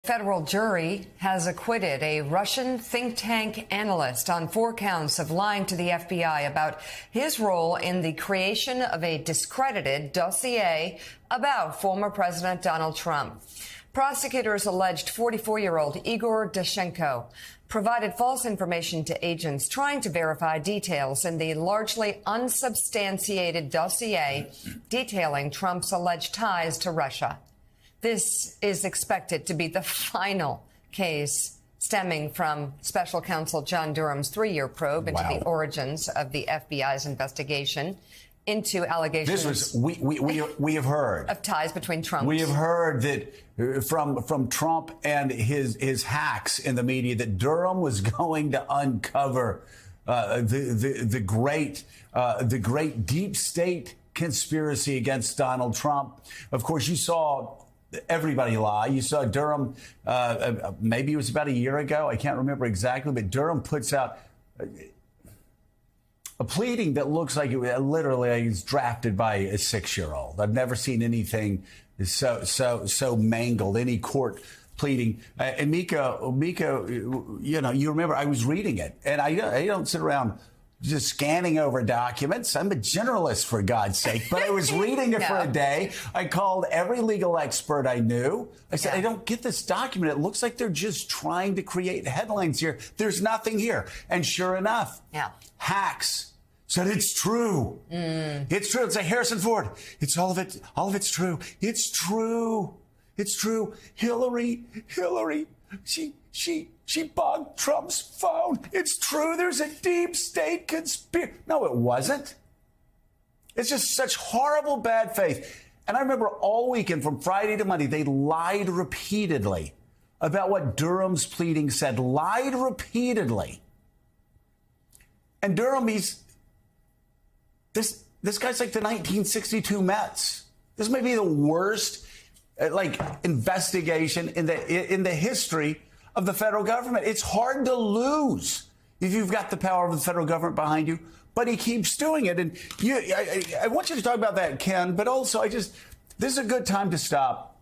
Federal jury has acquitted a Russian think tank analyst on 4 counts of lying to the FBI about his role in the creation of a discredited dossier about former President Donald Trump. Prosecutors alleged 44-year-old Igor Danchenko provided false information to agents trying to verify details in the largely unsubstantiated dossier detailing Trump's alleged ties to Russia. This is expected to be the final case stemming from special counsel John Durham's 3-year probe into the origins of the FBI's investigation into allegations. This was we have heard of ties between Trump. We have heard that from Trump and his hacks in the media that Durham was going to uncover the great deep state conspiracy against Donald Trump. Of course, you saw everybody lie. You saw Durham, maybe it was about a year ago. I can't remember exactly, but Durham puts out a pleading that looks like it literally is drafted by a 6-year-old. I've never seen anything so mangled, any court pleading. And Mika, you know, you remember I was reading it, and I don't sit around just scanning over documents. I'm a generalist, for God's sake. But I was reading it for a day. I called every legal expert I knew. I said, I don't get this document. It looks like they're just trying to create headlines here. There's nothing here. And sure enough, hacks said it's true. It's true. It's like Harrison Ford. It's all of it's true. It's true. It's true. Hillary, she bugged Trump's phone. It's true. There's a deep state conspiracy. No, it wasn't. It's just such horrible bad faith. And I remember all weekend from Friday to Monday, they lied repeatedly about what Durham's pleading said. Lied repeatedly. And Durham, this guy's like the 1962 Mets. This may be the worst investigation in the history of the federal government. It's hard to lose if you've got the power of the federal government behind you, but he keeps doing it. And I want you to talk about that, Ken, but also this is a good time to stop.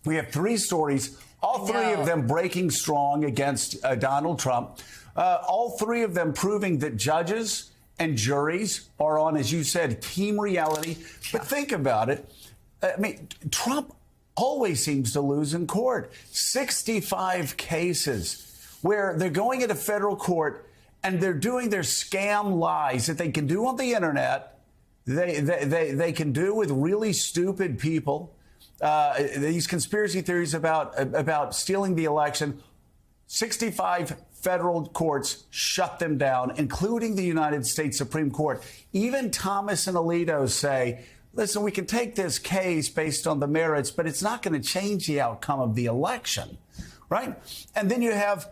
We have 3 stories, all 3 of them breaking strong against Donald Trump, all 3 of them proving that judges and juries are on, as you said, team reality. But think about it. I mean, Trump always seems to lose in court. 65 cases where they're going into federal court and they're doing their scam lies that they can do on the internet. They can do with really stupid people. These conspiracy theories about stealing the election. 65 federal courts shut them down, including the United States Supreme Court. Even Thomas and Alito say, listen, we can take this case based on the merits, but it's not going to change the outcome of the election, right? And then you have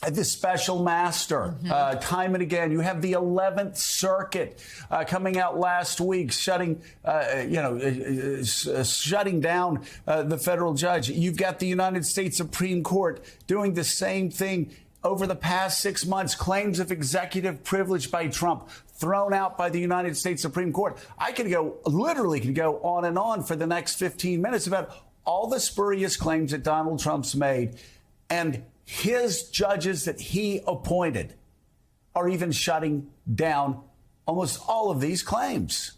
this special master, time and again. You have the 11th Circuit coming out last week, shutting down the federal judge. You've got the United States Supreme Court doing the same thing over the past 6 months. Claims of executive privilege by Trump thrown out by the United States Supreme Court. I could go on and on for the next 15 minutes about all the spurious claims that Donald Trump's made, and his judges that he appointed are even shutting down almost all of these claims.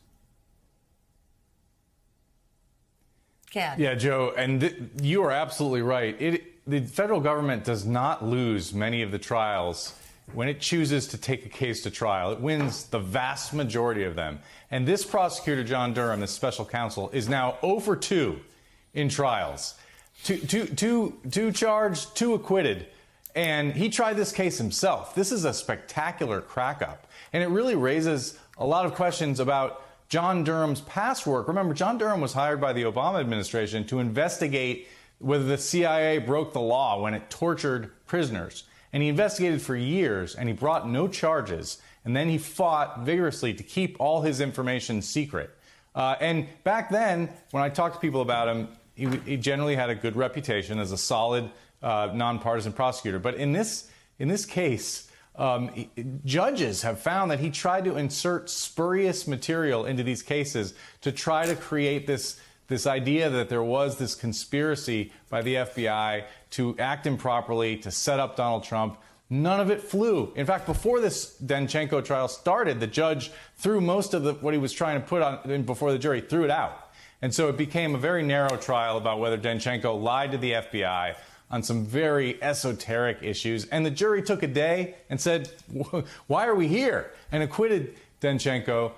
Yeah, Joe, and you are absolutely right. The federal government does not lose many of the trials. When it chooses to take a case to trial, it wins the vast majority of them. And this prosecutor, John Durham, this special counsel, is now 0 for 2 in trials. Two charged, 2 acquitted. And he tried this case himself. This is a spectacular crack-up. And it really raises a lot of questions about John Durham's past work. Remember, John Durham was hired by the Obama administration to investigate whether the CIA broke the law when it tortured prisoners. And he investigated for years, and he brought no charges. And then he fought vigorously to keep all his information secret. And back then, when I talked to people about him, he generally had a good reputation as a solid, nonpartisan prosecutor. But in this case, judges have found that he tried to insert spurious material into these cases to try to create this this idea that there was this conspiracy by the FBI to act improperly, to set up Donald Trump. None of it flew. In fact, before this Danchenko trial started, the judge threw most of what he was trying to put on before the jury, threw it out. And so it became a very narrow trial about whether Danchenko lied to the FBI on some very esoteric issues. And the jury took a day and said, why are we here? And acquitted Danchenko,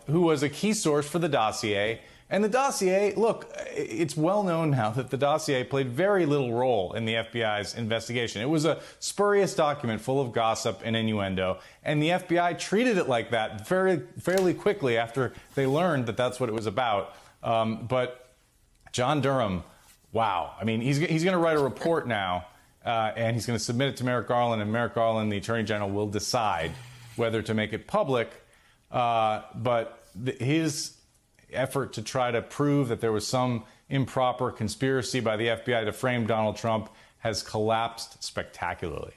who was a key source for the dossier. And the dossier, look, it's well known now that the dossier played very little role in the FBI's investigation. It was a spurious document full of gossip and innuendo, and the FBI treated it like that fairly quickly after they learned that that's what it was about. But John Durham, wow. I mean, he's going to write a report now, and he's going to submit it to Merrick Garland, and Merrick Garland, the Attorney General, will decide whether to make it public. But his effort to try to prove that there was some improper conspiracy by the FBI to frame Donald Trump has collapsed spectacularly.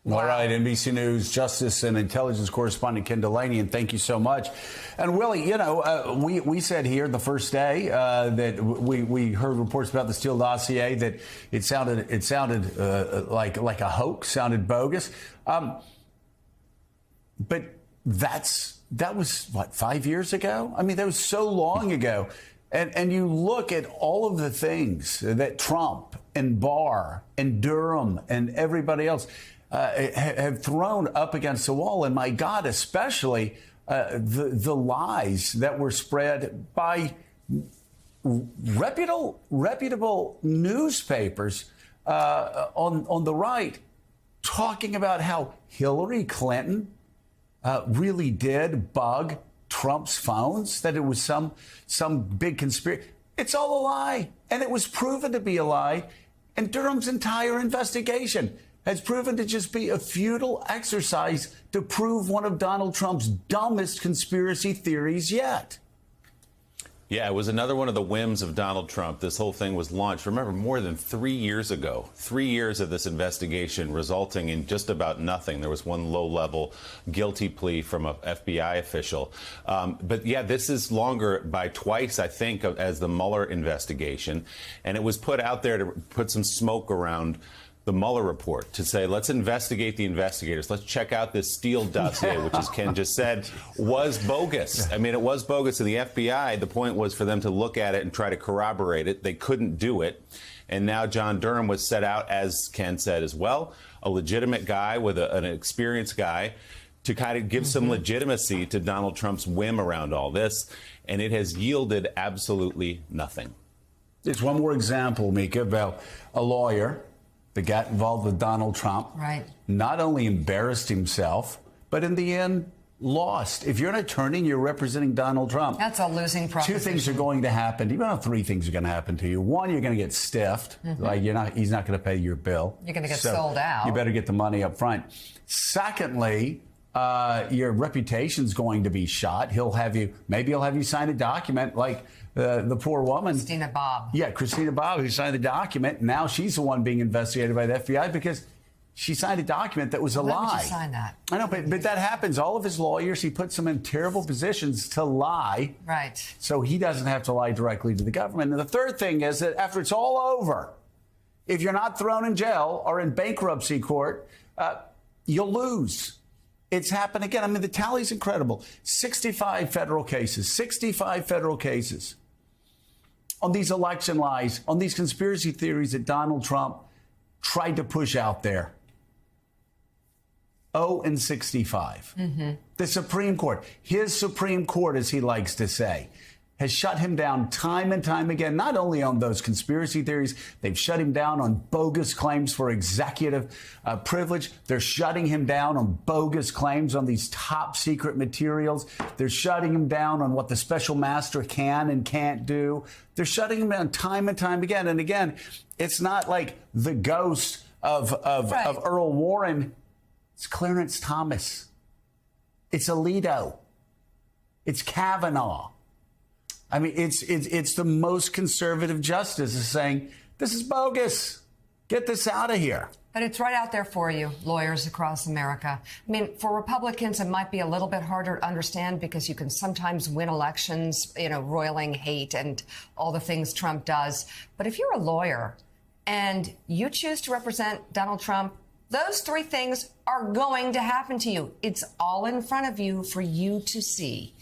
All right, NBC News Justice and Intelligence correspondent Ken Delaney, and thank you so much. And Willie, you know, we said here the first day that we heard reports about the Steele dossier that it sounded like a hoax, sounded bogus. But that was what, 5 years ago? I mean, that was so long ago. And you look at all of the things that Trump and Barr and Durham and everybody else have thrown up against the wall. And my God, especially the lies that were spread by reputable newspapers on the right, talking about how Hillary Clinton really did bug Trump's phones, that it was some big conspiracy. It's all a lie, and it was proven to be a lie. And Durham's entire investigation has proven to just be a futile exercise to prove one of Donald Trump's dumbest conspiracy theories yet. Yeah, it was another one of the whims of Donald Trump. This whole thing was launched, remember, more than 3 years ago. 3 years of this investigation resulting in just about nothing. There was one low-level guilty plea from an FBI official. But, yeah, this is longer by twice, I think, as the Mueller investigation. And it was put out there to put some smoke around the Mueller report, to say, let's investigate the investigators. Let's check out this Steele dossier, which, as Ken just said, was bogus. I mean, it was bogus. And the FBI, the point was for them to look at it and try to corroborate it. They couldn't do it. And now John Durham was set out, as Ken said as well, a legitimate guy with an experienced guy to kind of give some legitimacy to Donald Trump's whim around all this. And it has yielded absolutely nothing. It's one more example, Mika, about a lawyer that got involved with Donald Trump, right, not only embarrassed himself, but in the end, lost. If you're an attorney and you're representing Donald Trump, that's a losing proposition. Two things are going to happen. You know, three things are going to happen to you. One, you're going to get stiffed. Like he's not going to pay your bill. You're going to get sold out. You better get the money up front. Secondly, your reputation's going to be shot. Maybe he'll have you sign a document like the poor woman, Christina Bobb. Yeah, Christina Bobb, who signed the document. Now she's the one being investigated by the FBI because she signed a document that was a lie. Why would you sign that? I know, but that happens. All of his lawyers, he puts them in terrible positions to lie. Right. So he doesn't have to lie directly to the government. And the third thing is that after it's all over, if you're not thrown in jail or in bankruptcy court, you'll lose. It's happened again. I mean, the tally's incredible. 65 federal cases on these election lies, on these conspiracy theories that Donald Trump tried to push out there. 0-65. The Supreme Court, his Supreme Court, as he likes to say, has shut him down time and time again, not only on those conspiracy theories, they've shut him down on bogus claims for executive privilege. They're shutting him down on bogus claims on these top secret materials. They're shutting him down on what the special master can and can't do. They're shutting him down time and time again. And again, it's not like the ghost of Earl Warren. It's Clarence Thomas. It's Alito. It's Kavanaugh. I mean, it's the most conservative justice is saying, this is bogus. Get this out of here. But it's right out there for you, lawyers across America. I mean, for Republicans, it might be a little bit harder to understand because you can sometimes win elections, roiling hate and all the things Trump does. But if you're a lawyer and you choose to represent Donald Trump, those three things are going to happen to you. It's all in front of you for you to see.